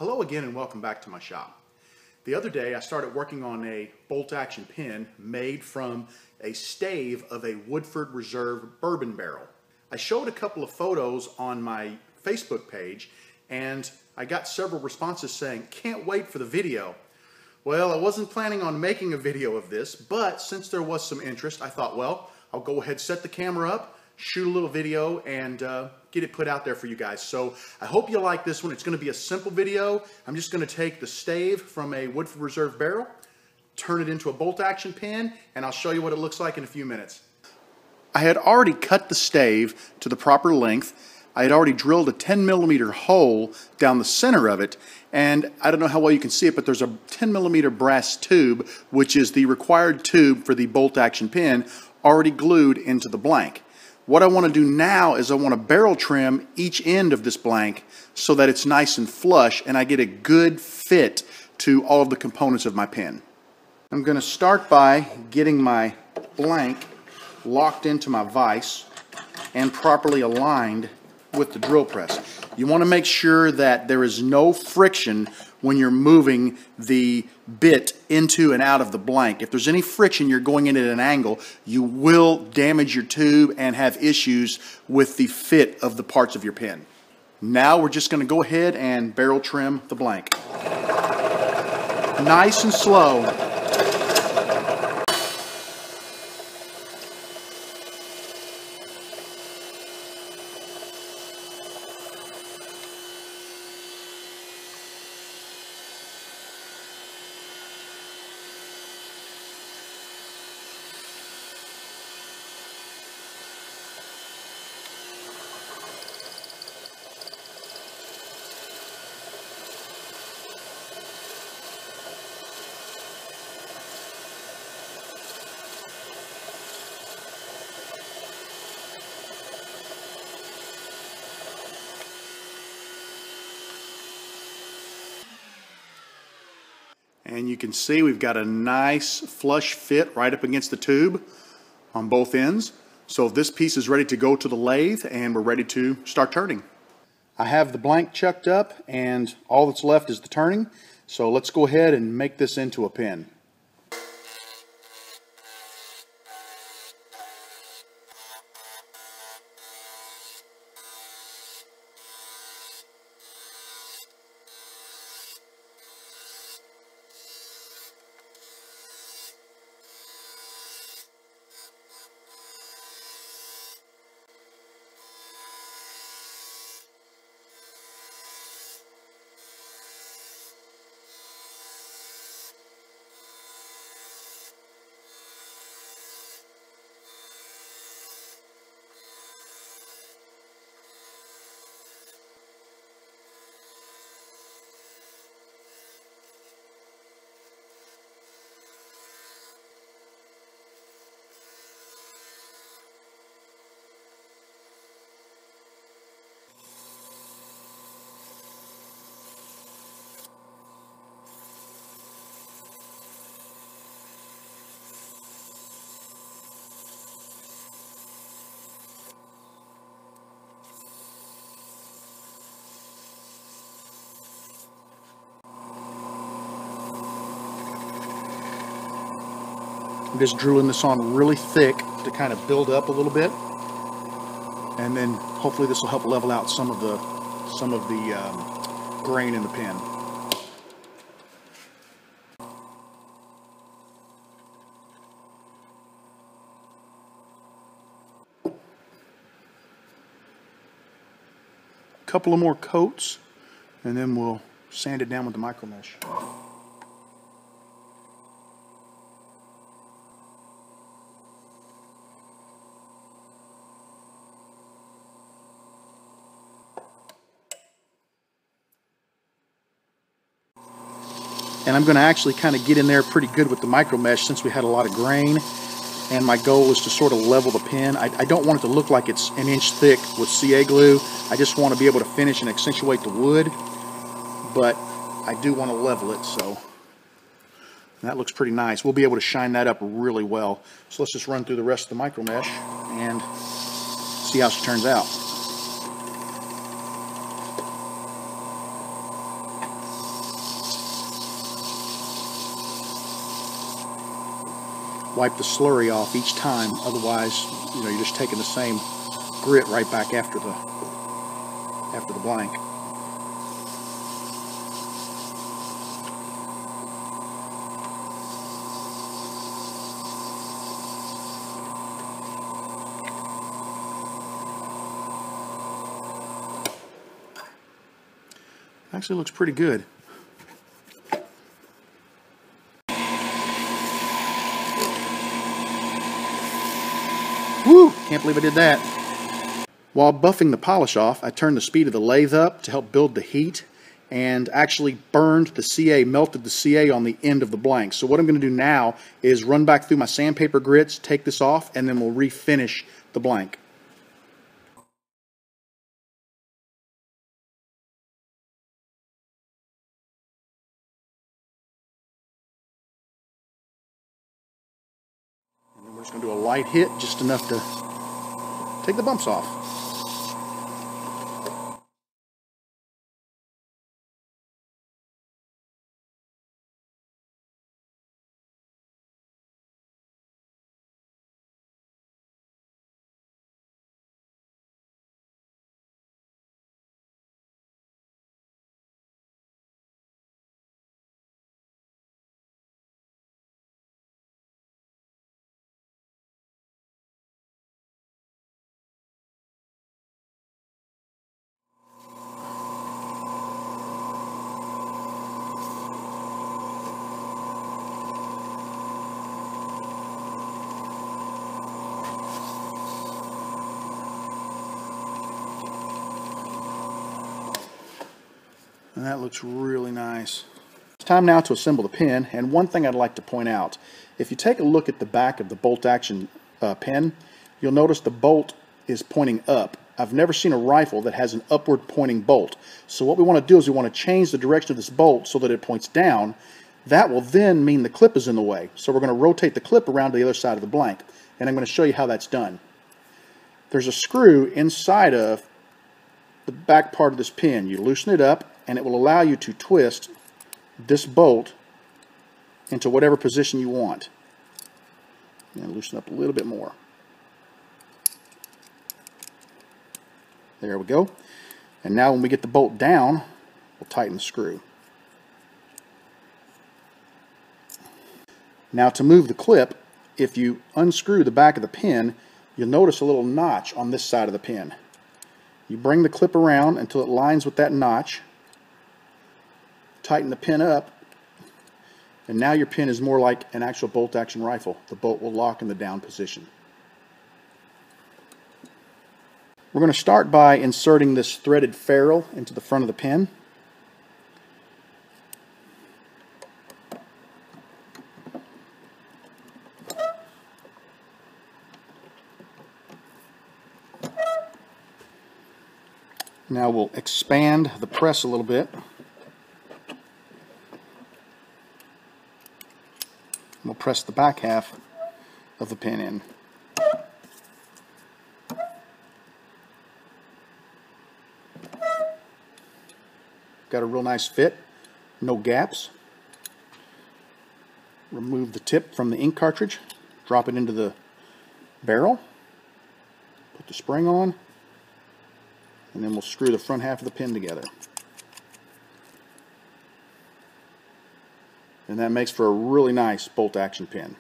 Hello again and welcome back to my shop. The other day I started working on a bolt action pen made from a stave of a Woodford Reserve Bourbon Barrel. I showed a couple of photos on my Facebook page and I got several responses saying, "Can't wait for the video." Well, I wasn't planning on making a video of this, but since there was some interest, I thought, well, I'll go ahead, set the camera up, shoot a little video, and get it put out there for you guys. So I hope you like this one. It's going to be a simple video. I'm just going to take the stave from a Woodford Reserve barrel, turn it into a bolt action pen, and I'll show you what it looks like in a few minutes. I had already cut the stave to the proper length. I had already drilled a 10mm hole down the center of it, and I don't know how well you can see it, but there's a 10mm brass tube, which is the required tube for the bolt action pen, already glued into the blank. What I want to do now is I want to barrel trim each end of this blank so that it's nice and flush and I get a good fit to all of the components of my pen. I'm going to start by getting my blank locked into my vise and properly aligned with the drill press. You want to make sure that there is no friction when you're moving the bit into and out of the blank. If there's any friction, you're going in at an angle, you will damage your tube and have issues with the fit of the parts of your pen. Now we're just going to go ahead and barrel trim the blank. Nice and slow. And you can see we've got a nice flush fit right up against the tube on both ends. So this piece is ready to go to the lathe and we're ready to start turning. I have the blank chucked up and all that's left is the turning. So let's go ahead and make this into a pen. I'm just drilling this on really thick to kind of build up a little bit, and then hopefully this will help level out some of the grain in the pen. A couple of more coats, and then we'll sand it down with the micro mesh. And I'm going to actually kind of get in there pretty good with the micro mesh since we had a lot of grain, and my goal is to sort of level the pen. I don't want it to look like it's an inch thick with CA glue. I just want to be able to finish and accentuate the wood, but I do want to level it, so that looks pretty nice. We'll be able to shine that up really well. So let's just run through the rest of the micro mesh and see how she turns out. wipe the slurry off each time. Otherwise, you know, you're just taking the same grit right back after the blank. Actually looks pretty good. Woo! Can't believe I did that. While buffing the polish off, I turned the speed of the lathe up to help build the heat and actually burned the CA, melted the CA on the end of the blank. So what I'm going to do now is run back through my sandpaper grits, take this off, and then we'll refinish the blank. And then we're just going to do a light hit, just enough to take the bumps off. And that looks really nice. It's time now to assemble the pin, and one thing I'd like to point out, if you take a look at the back of the bolt action pin, you'll notice the bolt is pointing up. I've never seen a rifle that has an upward pointing bolt. So what we want to do is we want to change the direction of this bolt so that it points down. That will then mean the clip is in the way. So we're going to rotate the clip around to the other side of the blank, and I'm going to show you how that's done. There's a screw inside of the back part of this pin. You loosen it up, and it will allow you to twist this bolt into whatever position you want. And loosen up a little bit more. There we go. And now when we get the bolt down, we'll tighten the screw. Now to move the clip, if you unscrew the back of the pin, you'll notice a little notch on this side of the pin. You bring the clip around until it lines with that notch, tighten the pin up, and now your pin is more like an actual bolt action rifle. The bolt will lock in the down position. We're going to start by inserting this threaded ferrule into the front of the pin. Now we'll expand the press a little bit. We'll press the back half of the pin in. Got a real nice fit, no gaps. Remove the tip from the ink cartridge, drop it into the barrel, put the spring on, and then we'll screw the front half of the pin together. And that makes for a really nice bolt action pin.